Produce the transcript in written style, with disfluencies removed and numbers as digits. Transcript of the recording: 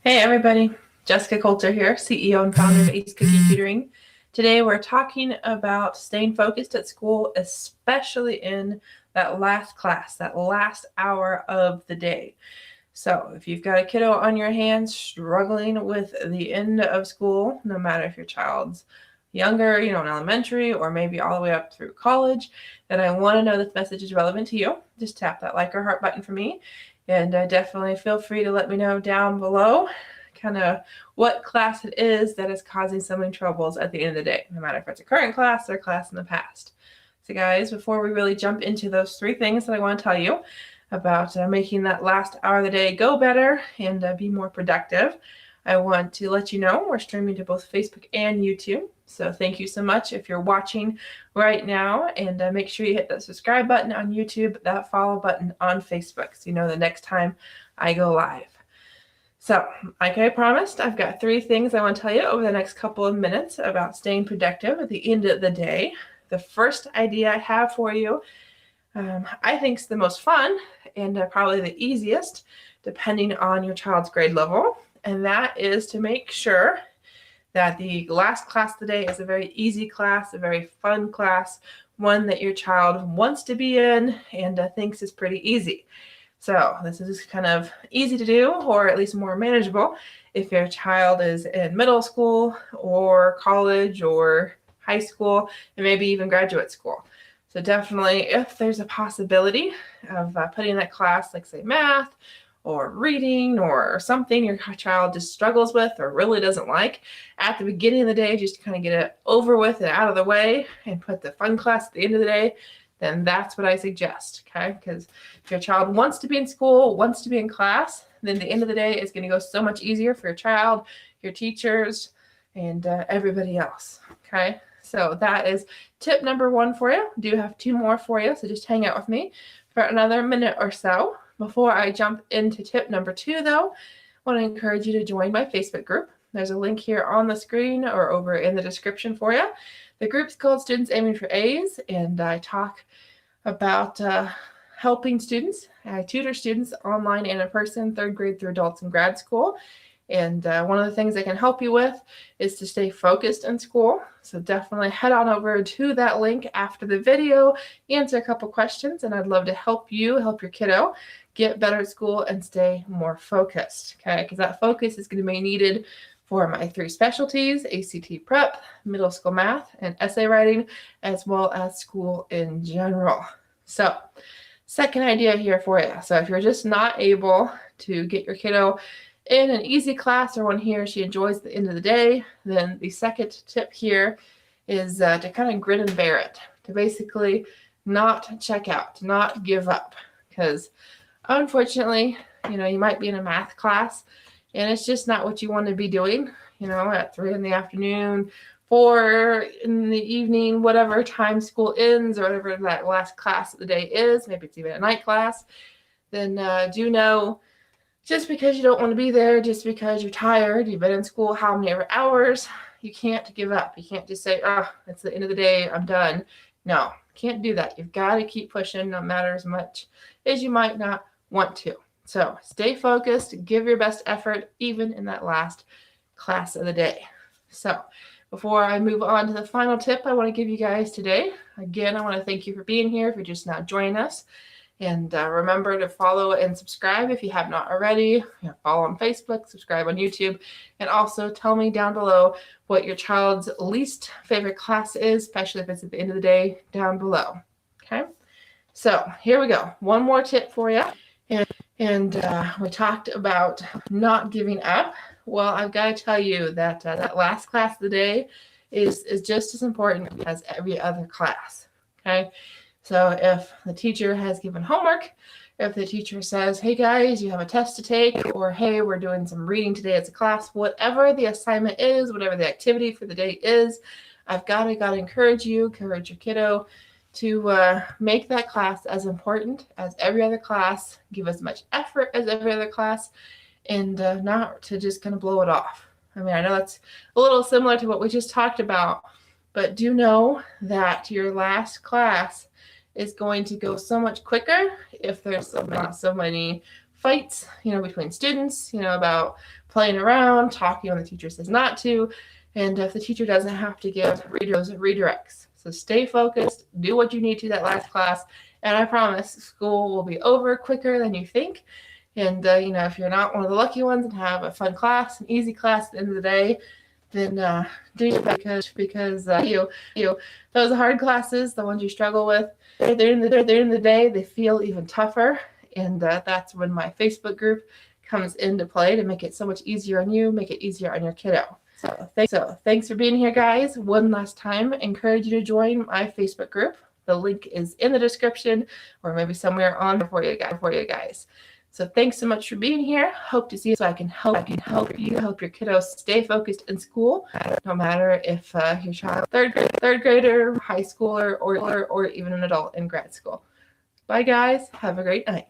Hey everybody, Jessica Coulter here, CEO and founder of Ace Cookie Tutoring. Today we're talking about staying focused at school, especially in that last class, that last hour of the day. So if you've got a kiddo on your hands struggling with the end of school, no matter if your child's younger, in elementary or maybe all the way up through college, then I want to know this message is relevant to you. Just tap that like or heart button for me. And definitely feel free to let me know down below kind of what class it is that is causing so many troubles at the end of the day, no matter if it's a current class or a class in the past. So guys, before we really jump into those three things that I want to tell you about making that last hour of the day go better and be more productive, I want to let you know we're streaming to both Facebook and YouTube. So thank you so much if you're watching right now, and make sure you hit that subscribe button on YouTube, that follow button on Facebook, so you know the next time I go live. So, like I promised, I've got three things I want to tell you over the next couple of minutes about staying productive at the end of the day. The first idea I have for you, I think is the most fun and probably the easiest, depending on your child's grade level, and that is to make sure that the last class of the day is a very easy class, a very fun class, one that your child wants to be in and thinks is pretty easy. So this is kind of easy to do, or at least more manageable, if your child is in middle school or college or high school and maybe even graduate school. So definitely, if there's a possibility of putting that class, like say math or reading or something your child just struggles with or really doesn't like, at the beginning of the day, just to kind of get it over with and out of the way and put the fun class at the end of the day, then that's what I suggest, okay? Because if your child wants to be in school, wants to be in class, then the end of the day is going to go so much easier for your child, your teachers, and everybody else, okay? So that is tip number one for you. I do have two more for you, so just hang out with me for another minute or so. Before I jump into tip number two, though, I want to encourage you to join my Facebook group. There's a link here on the screen or over in the description for you. The group's called Students Aiming for A's, and I talk about helping students. I tutor students online and in person, third grade through adults in grad school. And one of the things I can help you with is to stay focused in school. So definitely head on over to that link after the video, answer a couple questions, and I'd love to help you, help your kiddo get better at school and stay more focused, okay? Because that focus is going to be needed for my three specialties: ACT prep, middle school math, and essay writing, as well as school in general. So second idea here for you. So if you're just not able to get your kiddo in an easy class or one he or she enjoys at the end of the day, then the second tip here is to kind of grin and bear it, to basically not check out, to not give up. Because unfortunately, you might be in a math class and it's just not what you want to be doing, at 3 in the afternoon, 4 in the evening, whatever time school ends or whatever that last class of the day is. Maybe it's even a night class. Then do know, just because you don't want to be there, just because you're tired, you've been in school how many hours, you can't give up. You can't just say, oh, it's the end of the day, I'm done. No, can't do that. You've got to keep pushing, no matter as much as you might not want to. So stay focused, give your best effort, even in that last class of the day. So before I move on to the final tip I want to give you guys today, again, I want to thank you for being here if you're just now joining us. And remember to follow and subscribe if you have not already. Follow on Facebook, subscribe on YouTube, and also tell me down below what your child's least favorite class is, especially if it's at the end of the day, down below. Okay, so here we go. One more tip for you. And we talked about not giving up. Well, I've got to tell you that that last class of the day is just as important as every other class. Okay. So if the teacher has given homework, if the teacher says, hey guys, you have a test to take, or hey, we're doing some reading today as a class, whatever the assignment is, whatever the activity for the day is, I've got to encourage your kiddo to make that class as important as every other class, give as much effort as every other class, and not to just kind of blow it off. I mean, I know that's a little similar to what we just talked about, but do know that your last class is going to go so much quicker if there's not so many fights, between students, about playing around, talking when the teacher says not to, and if the teacher doesn't have to give those redirects. So stay focused, do what you need to that last class, and I promise school will be over quicker than you think. And, if you're not one of the lucky ones and have a fun class, an easy class at the end of the day, then do your best because those hard classes, the ones you struggle with, they're in the day, they feel even tougher. And that's when my Facebook group comes into play to make it so much easier on you, make it easier on your kiddo. So thanks for being here, guys. One last time, I encourage you to join my Facebook group. The link is in the description or maybe somewhere on for you guys. So thanks so much for being here. Hope to see you so I can help your kiddos stay focused in school, no matter if your child third grader, high schooler, or even an adult in grad school. Bye, guys. Have a great night.